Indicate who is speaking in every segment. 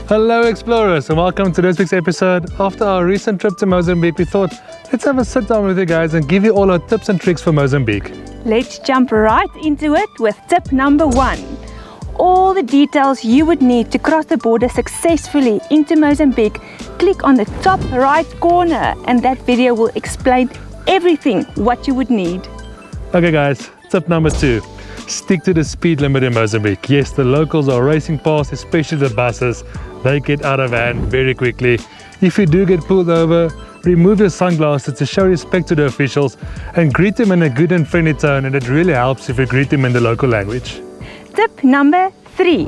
Speaker 1: Hello explorers and welcome to this week's episode. After our recent trip to Mozambique, we thought let's have a sit down with you guys and give you all our tips and tricks for Mozambique.
Speaker 2: Let's jump right into it with tip number 1. All the details you would need to cross the border successfully into Mozambique, click on the top right corner and that video will explain everything what you would need.
Speaker 1: Okay guys, tip number 2. Stick to the speed limit in Mozambique. Yes, the locals are racing past, especially the buses. They get out of hand very quickly. If you do get pulled over, remove your sunglasses to show respect to the officials and greet them in a good and friendly tone, and it really helps if you greet them in the local language.
Speaker 2: Tip number 3,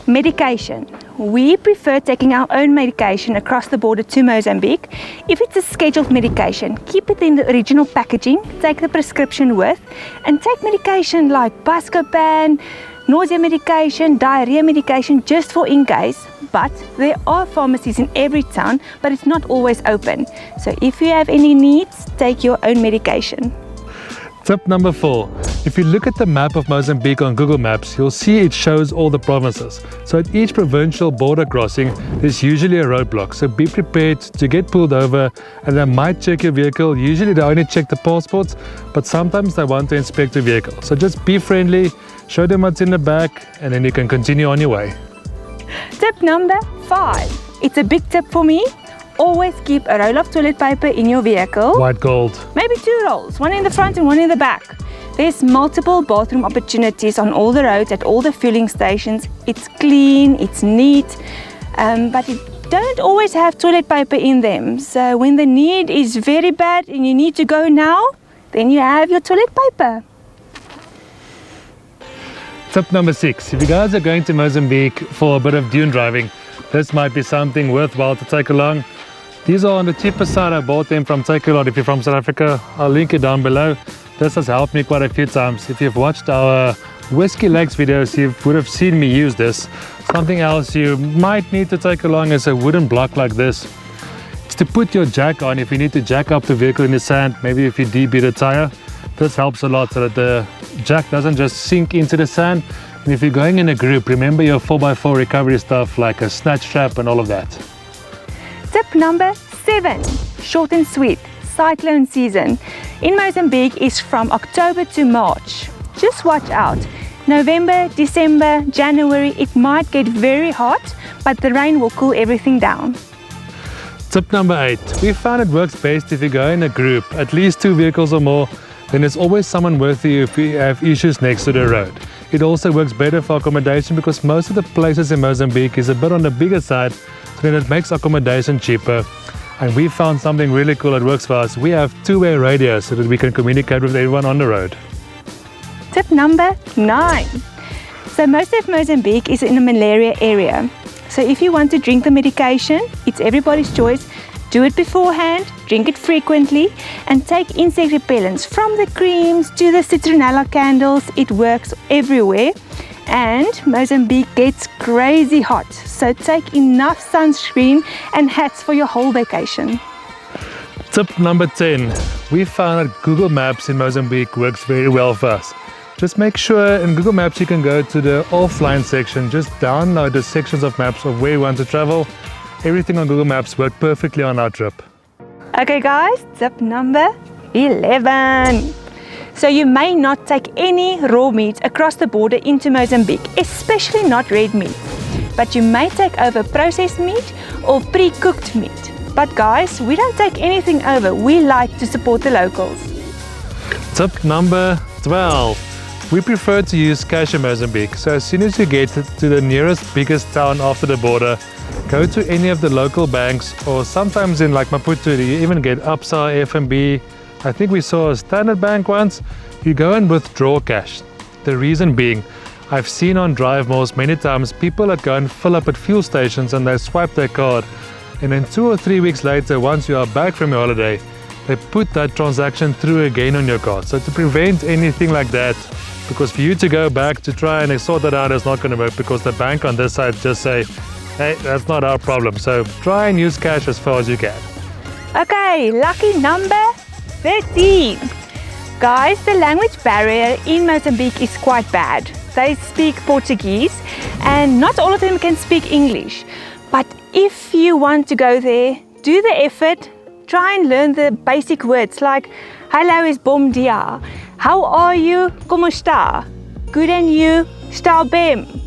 Speaker 2: medication. We prefer taking our own medication across the border to Mozambique. If it's a scheduled medication, keep it in the original packaging, take the prescription with, and take medication like Buscopan, nausea medication, diarrhea medication, just for in case. But there are pharmacies in every town, but it's not always open. So if you have any needs, take your own medication.
Speaker 1: Tip number 4. If you look at the map of Mozambique on Google Maps, you'll see it shows all the provinces. So at each provincial border crossing, there's usually a roadblock. So be prepared to get pulled over and they might check your vehicle. Usually they only check the passports, but sometimes they want to inspect the vehicle. So just be friendly, show them what's in the back, and then you can continue on your way.
Speaker 2: Tip number 5. It's a big tip for me. Always keep a roll of toilet paper in your vehicle.
Speaker 1: White gold.
Speaker 2: Maybe 2 rolls, one in the front and one in the back. There's multiple bathroom opportunities on all the roads, at all the fueling stations. It's clean, it's neat, but you don't always have toilet paper in them. So when the need is very bad and you need to go now, then you have your toilet paper.
Speaker 1: Tip number 6. If you guys are going to Mozambique for a bit of dune driving, this might be something worthwhile to take along. These are on the cheaper side. I bought them from Take A Lot if you're from South Africa. I'll link it down below. This has helped me quite a few times. If you've watched our Whiskey Lakes videos, you would have seen me use this. Something else you might need to take along is a wooden block like this. It's to put your jack on if you need to jack up the vehicle in the sand, maybe if you debeat a tire. This helps a lot so that the jack doesn't just sink into the sand. And if you're going in a group, remember your 4x4 recovery stuff like a snatch strap and all of that.
Speaker 2: Tip number 7, short and sweet, cyclone season. In Mozambique is from October to March. Just watch out. November, December, January, it might get very hot, but the rain will cool everything down.
Speaker 1: Tip number 8. We found it works best if you go in a group, at least 2 vehicles or more. Then there's always someone with you if you have issues next to the road. It also works better for accommodation because most of the places in Mozambique is a bit on the bigger side, so then it makes accommodation cheaper. And we found something really cool that works for us. We have 2-way radios so that we can communicate with everyone on the road.
Speaker 2: Tip number 9. So most of Mozambique is in a malaria area. So if you want to drink the medication, it's everybody's choice. Do it beforehand, drink it frequently, and take insect repellents from the creams to the citronella candles. It works everywhere. And Mozambique gets crazy hot, so take enough sunscreen and hats for your whole vacation.
Speaker 1: Tip number 10. We found that Google Maps in Mozambique works very well for us. Just make sure in Google Maps you can go to the offline section, just download the sections of maps of where you want to travel. Everything on Google Maps worked perfectly on our trip.
Speaker 2: Okay guys, tip number 11. So you may not take any raw meat across the border into Mozambique, especially not red meat. But you may take over processed meat or pre-cooked meat. But guys, we don't take anything over. We like to support the locals.
Speaker 1: Tip number 12. We prefer to use cash in Mozambique. So as soon as you get to the nearest biggest town after the border, go to any of the local banks, or sometimes in like Maputo, you even get Absa, FNB. I think we saw a Standard Bank once. You go and withdraw cash. The reason being, I've seen on drive malls many times people that go and fill up at fuel stations and they swipe their card. And then 2 or 3 weeks later, once you are back from your holiday, they put that transaction through again on your card. So to prevent anything like that, because for you to go back to try and sort that out is not going to work because the bank on this side just say, hey, that's not our problem. So try and use cash as far as you can.
Speaker 2: Okay, lucky number 13. Guys, the language barrier in Mozambique is quite bad. They speak Portuguese and not all of them can speak English. But if you want to go there, do the effort, try and learn the basic words like hello is bom dia, how are you, como está, good and you, está bem.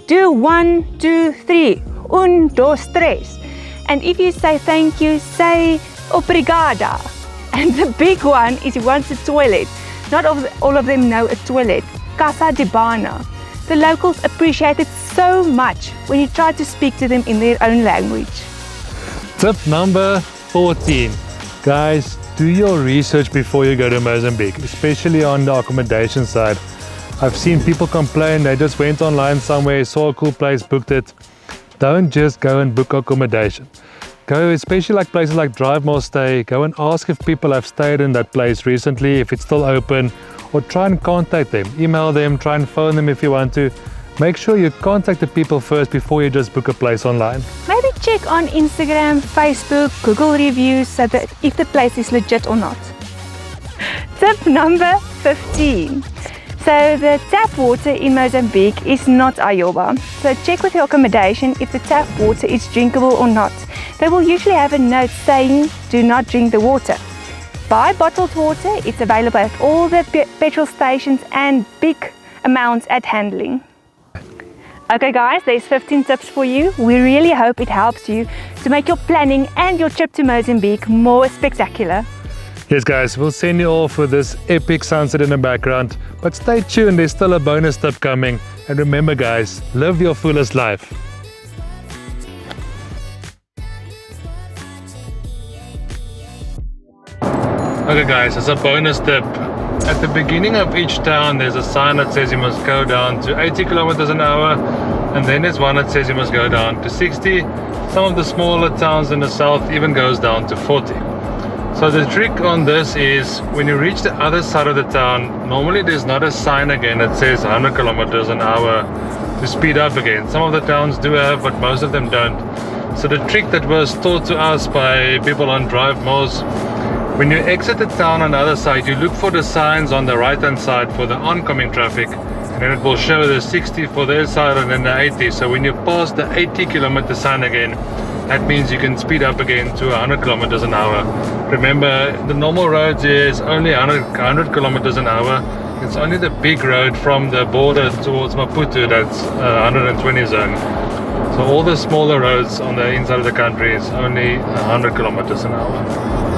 Speaker 2: Do 1, 2, 3, 1, 2, 3. And if you say thank you, say obrigada. And the big one is you want a toilet. Not all of them know a toilet. Casa de banho. The locals appreciate it so much when you try to speak to them in their own language.
Speaker 1: Tip number 14. Guys, do your research before you go to Mozambique, especially on the accommodation side. I've seen people complain they just went online somewhere, saw a cool place, booked it. Don't just go and book accommodation. Go, especially like places like Drive More Stay, go and ask if people have stayed in that place recently, if it's still open, or try and contact them. Email them, try and phone them if you want to. Make sure you contact the people first before you just book a place online.
Speaker 2: Maybe check on Instagram, Facebook, Google reviews so that if the place is legit or not. Tip number 15. So the tap water in Mozambique is not Ayoba. So check with your accommodation if the tap water is drinkable or not. They will usually have a note saying do not drink the water. Buy bottled water. It's available at all the petrol stations and big amounts at handling. Okay guys, there's 15 tips for you. We really hope it helps you to make your planning and your trip to Mozambique more spectacular.
Speaker 1: Yes guys, we'll send you off with this epic sunset in the background, but stay tuned, there's still a bonus tip coming. And remember guys, live your fullest life. Okay guys, as a bonus tip, at the beginning of each town there's a sign that says you must go down to 80 kilometers an hour, and then there's one that says you must go down to 60. Some of the smaller towns in the south even goes down to 40. So the trick on this is when you reach the other side of the town, normally there's not a sign again that says 100 kilometers an hour to speed up again. Some of the towns do have, but most of them don't. So the trick that was taught to us by people on Drive More's, when you exit the town on the other side, you look for the signs on the right hand side for the oncoming traffic, and then it will show the 60 for their side and then the 80. So when you pass the 80 kilometer sign again, that means you can speed up again to 100 kilometers an hour. Remember, the normal roads is only 100 kilometers an hour. It's only the big road from the border towards Maputo that's 120 zone. So all the smaller roads on the inside of the country is only 100 kilometers an hour.